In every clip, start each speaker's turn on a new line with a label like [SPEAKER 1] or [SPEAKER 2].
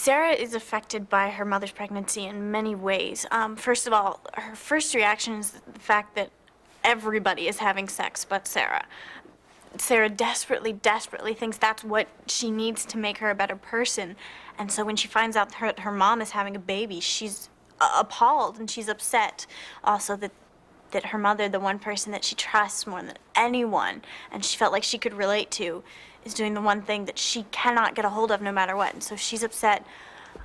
[SPEAKER 1] Sarah is affected by her mother's pregnancy in many ways. First of all, her first reaction is the fact that everybody is having sex but Sarah. Sarah desperately, desperately thinks that's what she needs to make her a better person. And so when she finds out her mom is having a baby, she's appalled and she's upset. Also that her mother, the one person that she trusts more than anyone, and she felt like she could relate to, is doing the one thing that she cannot get a hold of no matter what. And so she's upset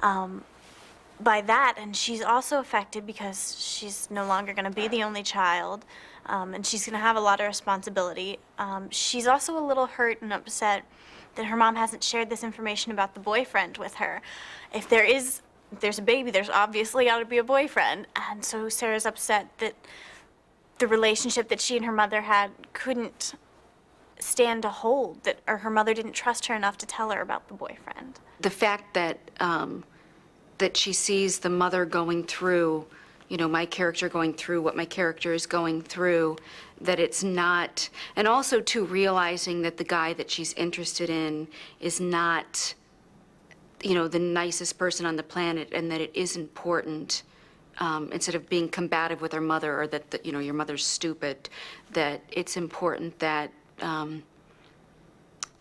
[SPEAKER 1] by that, and she's also affected because she's no longer going to be the only child, and she's going to have a lot of responsibility. She's also a little hurt and upset that her mom hasn't shared this information about the boyfriend with her. If there's a baby, there's obviously got to be a boyfriend, and so Sarah's upset that the relationship that she and her mother had couldn't stand to hold, or her mother didn't trust her enough to tell her about the boyfriend.
[SPEAKER 2] The fact that that she sees the mother going through, you know, my character going through what my character is going through, that it's not, and also too realizing that the guy that she's interested in is not, you know, the nicest person on the planet, and that it is important. Instead of being combative with her mother, or that, you know, your mother's stupid, that it's important that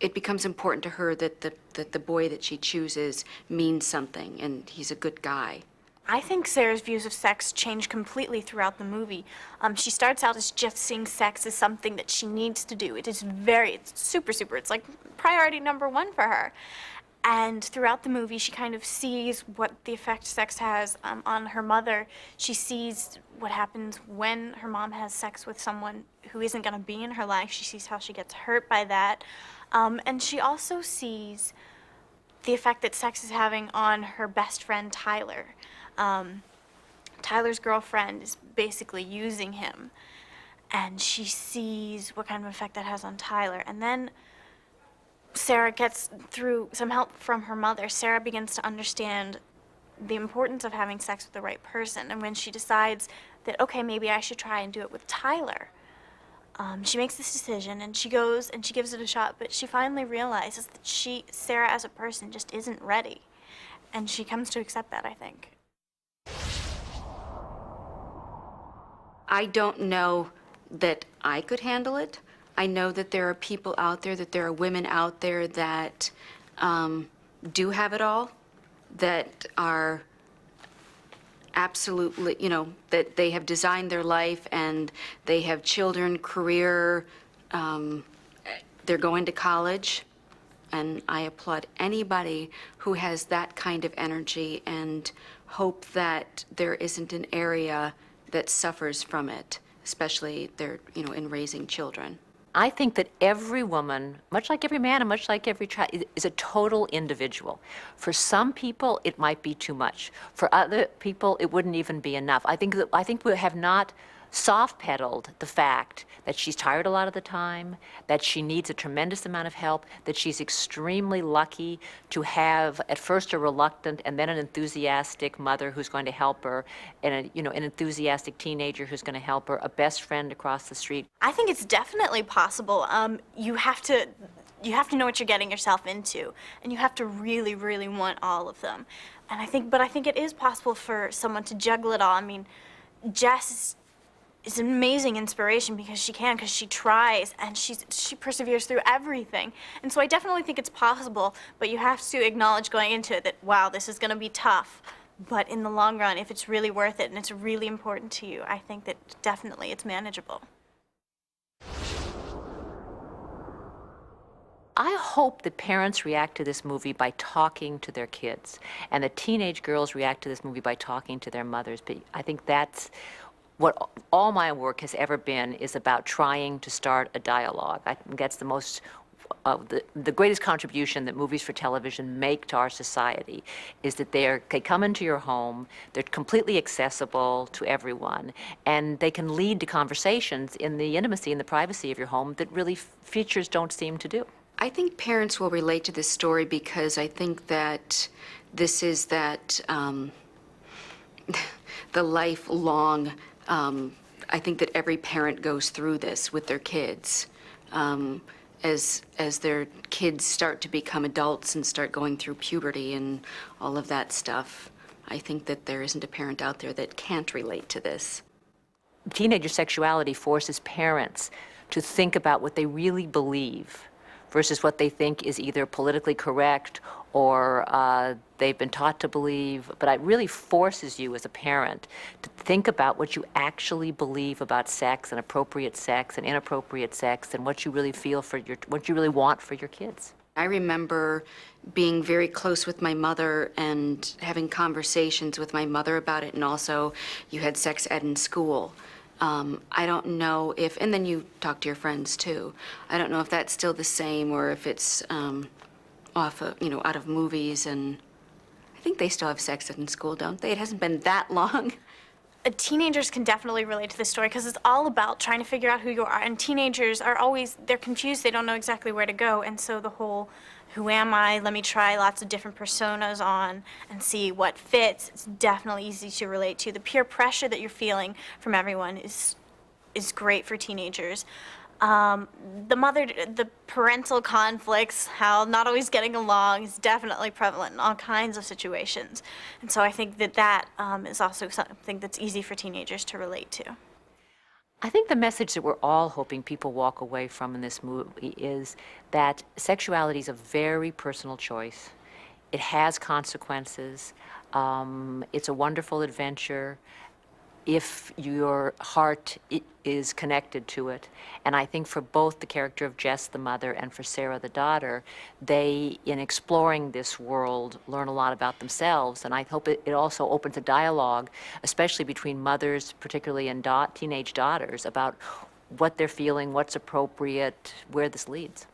[SPEAKER 2] it becomes important to her that the boy that she chooses means something, and he's a good guy.
[SPEAKER 1] I think Sarah's views of sex change completely throughout the movie. She starts out as just seeing sex as something that she needs to do. It's super, it's like priority #1 for her. And throughout the movie, she kind of sees what the effect sex has on her mother. She sees what happens when her mom has sex with someone who isn't going to be in her life. She sees how she gets hurt by that. And she also sees the effect that sex is having on her best friend, Tyler. Tyler's girlfriend is basically using him. And she sees what kind of effect that has on Tyler. And then Sarah gets, through some help from her mother, Sarah begins to understand the importance of having sex with the right person. And when she decides that, okay, maybe I should try and do it with Tyler, she makes this decision and she goes and she gives it a shot, but she finally realizes that Sarah as a person just isn't ready. And she comes to accept that, I think.
[SPEAKER 2] I don't know that I could handle it. I know that there are people out there, that there are women out there that do have it all, that are absolutely, you know, that they have designed their life and they have children, career, they're going to college. And I applaud anybody who has that kind of energy and hope that there isn't an area that suffers from it, especially you know, in raising children.
[SPEAKER 3] I think that every woman, much like every man and much like every child, is a total individual. For some people, it might be too much. For other people, it wouldn't even be enough. I think we have not soft-pedaled the fact that she's tired a lot of the time, that she needs a tremendous amount of help, that she's extremely lucky to have at first a reluctant and then an enthusiastic mother who's going to help her, and an enthusiastic teenager who's going to help her, a best friend across the street.
[SPEAKER 1] I think it's definitely possible. You have to know what you're getting yourself into, and you have to really, really want all of them. And I think it is possible for someone to juggle it all. I mean, Jess is an amazing inspiration because she tries and she perseveres through everything. And so I definitely think it's possible, but you have to acknowledge going into it that, wow, this is gonna be tough. But in the long run, if it's really worth it and it's really important to you, I think that definitely it's manageable.
[SPEAKER 3] I hope that parents react to this movie by talking to their kids, and that teenage girls react to this movie by talking to their mothers. But I think that's what all my work has ever been, is about trying to start a dialogue. I think that's the most, the greatest contribution that movies for television make to our society, is that they come into your home, they're completely accessible to everyone, and they can lead to conversations in the intimacy and the privacy of your home that really features don't seem to do.
[SPEAKER 2] I think parents will relate to this story because I think that this is that, the lifelong, I think that every parent goes through this with their kids. as their kids start to become adults and start going through puberty and all of that stuff. I think that there isn't a parent out there that can't relate to this.
[SPEAKER 3] Teenager sexuality forces parents to think about what they really believe versus what they think is either politically correct or they've been taught to believe. But it really forces you as a parent to think about what you actually believe about sex and appropriate sex and inappropriate sex and what you really feel for what you really want for your kids.
[SPEAKER 2] I remember being very close with my mother and having conversations with my mother about it, and also you had sex ed in school. I don't know if, and then you talk to your friends too. I don't know if that's still the same or if it's off of, out of movies, and I think they still have sex ed in school, don't they? It hasn't been that long.
[SPEAKER 1] Teenagers can definitely relate to this story because it's all about trying to figure out who you are. And teenagers are always, they're confused, they don't know exactly where to go. And so the whole, who am I? Let me try lots of different personas on and see what fits. It's definitely easy to relate to. The peer pressure that you're feeling from everyone is great for teenagers. The parental conflicts, how not always getting along is definitely prevalent in all kinds of situations. And so I think that is also something that's easy for teenagers to relate to.
[SPEAKER 3] I think the message that we're all hoping people walk away from in this movie is that sexuality is a very personal choice. It has consequences. It's a wonderful adventure if your heart is connected to it. And I think for both the character of Jess, the mother, and for Sarah, the daughter, they, in exploring this world, learn a lot about themselves. And I hope it also opens a dialogue, especially between mothers, particularly and teenage daughters, about what they're feeling, what's appropriate, where this leads.